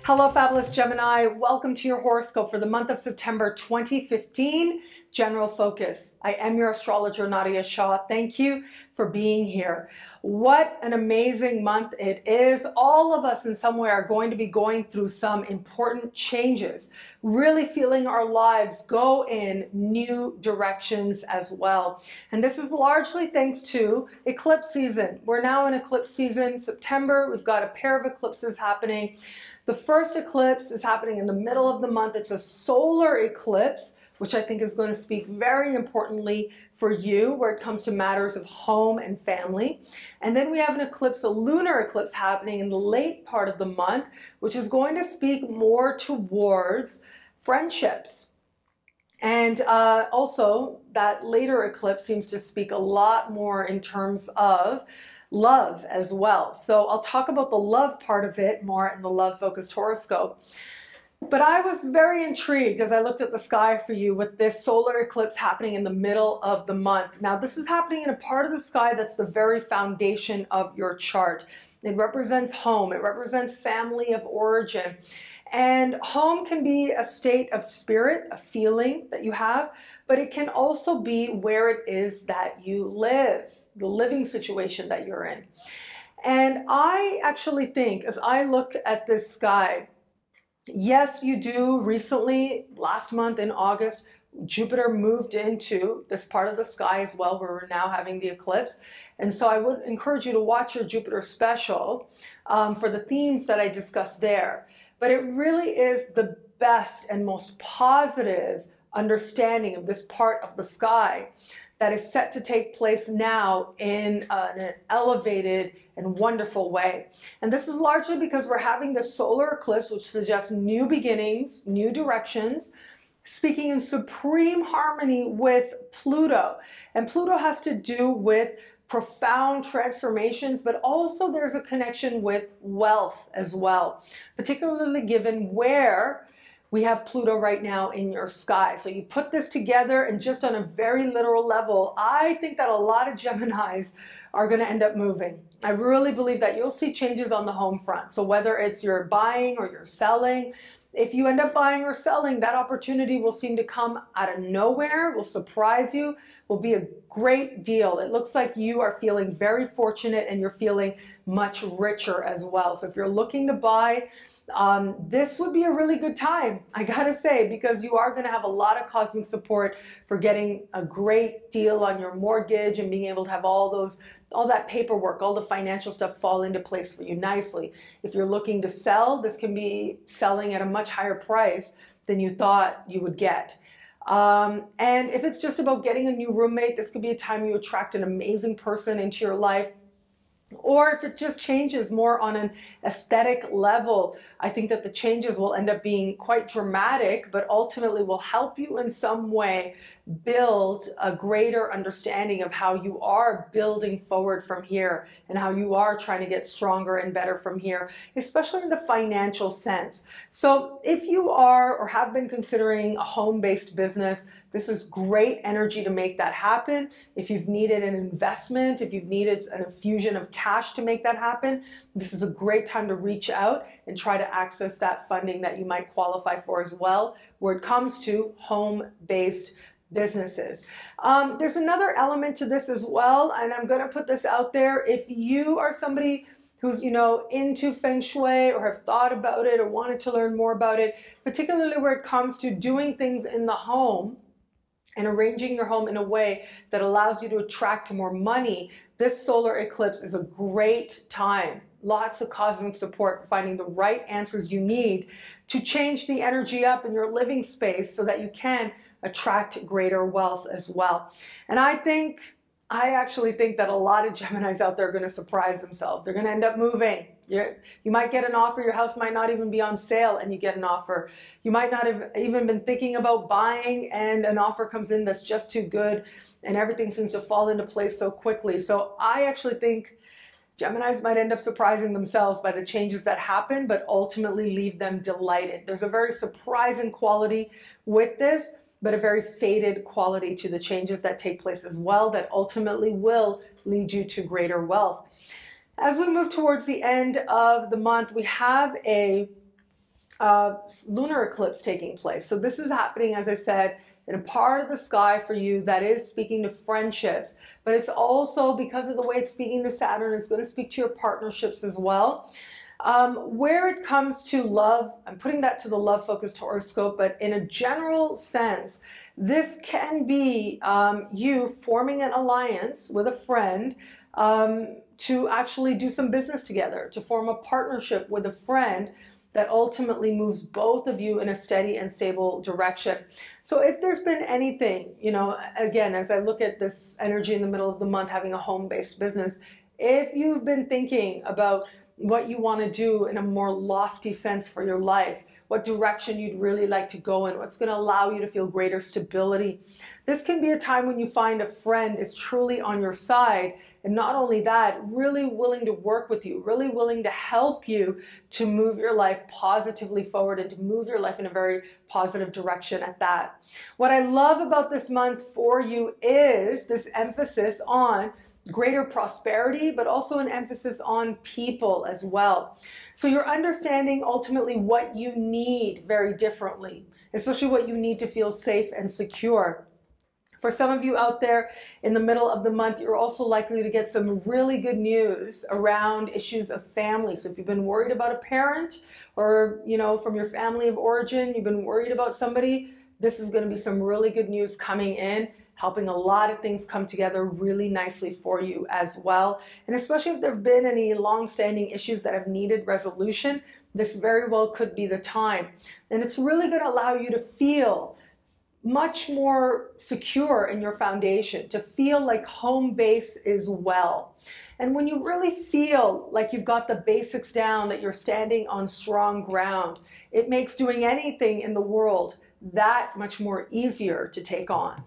Hello, fabulous Gemini. Welcome to your horoscope for the month of September 2015, General Focus. I am your astrologer, Nadiya Shah. Thank you for being here. What an amazing month it is. All of us in some way are going to be going through some important changes, really feeling our lives go in new directions as well. And this is largely thanks to eclipse season. We're now in eclipse season, September. We've got a pair of eclipses happening. The first eclipse is happening in the middle of the month. It's a solar eclipse, which I think is going to speak very importantly for you where it comes to matters of home and family. And then we have an eclipse, a lunar eclipse happening in the late part of the month, which is going to speak more towards friendships. And also that later eclipse seems to speak a lot more in terms of love as well. So I'll talk about the love part of it more in the love-focused horoscope. But I was very intrigued as I looked at the sky for you with this solar eclipse happening in the middle of the month. Now, this is happening in a part of the sky that's the very foundation of your chart. It represents home. It represents family of origin. And home can be a state of spirit, a feeling that you have, but it can also be where it is that you live, the living situation that you're in. And I actually think, as I look at this sky, yes, you do. Recently, last month in August, Jupiter moved into this part of the sky as well, where we're now having the eclipse. And so I would encourage you to watch your Jupiter special for the themes that I discussed there. But it really is the best and most positive understanding of this part of the sky that is set to take place now in an elevated and wonderful way. And this is largely because we're having this solar eclipse, which suggests new beginnings, new directions, speaking in supreme harmony with Pluto. And Pluto has to do with profound transformations, but also there's a connection with wealth as well, particularly given where we have Pluto right now in your sky. So you put this together and just on a very literal level, I think that a lot of Geminis are going to end up moving. I really believe that you'll see changes on the home front. So whether it's you're buying or you're selling, if you end up buying or selling, that opportunity will seem to come out of nowhere, will surprise you, will be a great deal. It looks like you are feeling very fortunate and you're feeling much richer as well. So if you're looking to buy, this would be a really good time, I gotta say, because you are going to have a lot of cosmic support for getting a great deal on your mortgage and being able to have all that paperwork, all the financial stuff fall into place for you nicely. If you're looking to sell, this can be selling at a much higher price than you thought you would get. And if it's just about getting a new roommate, this could be a time you attract an amazing person into your life. Or if it just changes more on an aesthetic level, I think that the changes will end up being quite dramatic, but ultimately will help you in some way build a greater understanding of how you are building forward from here and how you are trying to get stronger and better from here, especially in the financial sense. So if you are or have been considering a home-based business, this is great energy to make that happen. If you've needed an investment, if you've needed an infusion of cash to make that happen, this is a great time to reach out and try to access that funding that you might qualify for as well, where it comes to home-based businesses. There's another element to this as well, and I'm going to put this out there. If you are somebody who's, into Feng Shui or have thought about it or wanted to learn more about it, particularly where it comes to doing things in the home, and arranging your home in a way that allows you to attract more money, this solar eclipse is a great time. Lots of cosmic support for finding the right answers you need to change the energy up in your living space so that you can attract greater wealth as well. And I actually think that a lot of Geminis out there are going to surprise themselves. They're going to end up moving. You might get an offer, your house might not even be on sale and you get an offer. You might not have even been thinking about buying and an offer comes in that's just too good and everything seems to fall into place so quickly. So I actually think Geminis might end up surprising themselves by the changes that happen, but ultimately leave them delighted. There's a very surprising quality with this, but a very fated quality to the changes that take place as well that ultimately will lead you to greater wealth. As we move towards the end of the month, we have a lunar eclipse taking place. So this is happening, as I said, in a part of the sky for you that is speaking to friendships, but it's also, because of the way it's speaking to Saturn, it's going to speak to your partnerships as well. Where it comes to love, I'm putting that to the love focused horoscope, but in a general sense, this can be you forming an alliance with a friend to actually do some business together, to form a partnership with a friend that ultimately moves both of you in a steady and stable direction. So if there's been anything, you know, again, as I look at this energy in the middle of the month, having a home-based business, if you've been thinking about what you want to do in a more lofty sense for your life, what direction you'd really like to go in, what's going to allow you to feel greater stability, this can be a time when you find a friend is truly on your side. And not only that, really willing to work with you, really willing to help you to move your life positively forward and to move your life in a very positive direction at that. What I love about this month for you is this emphasis on greater prosperity, but also an emphasis on people as well. So you're understanding ultimately what you need very differently, especially what you need to feel safe and secure. For some of you out there in the middle of the month, you're also likely to get some really good news around issues of family. So if you've been worried about a parent, or, you know, from your family of origin, you've been worried about somebody, this is going to be some really good news coming in, helping a lot of things come together really nicely for you as well. And especially if there have been any long-standing issues that have needed resolution, this very well could be the time. And it's really going to allow you to feel much more secure in your foundation, to feel like home base is well. And when you really feel like you've got the basics down, that you're standing on strong ground, it makes doing anything in the world that much more easier to take on.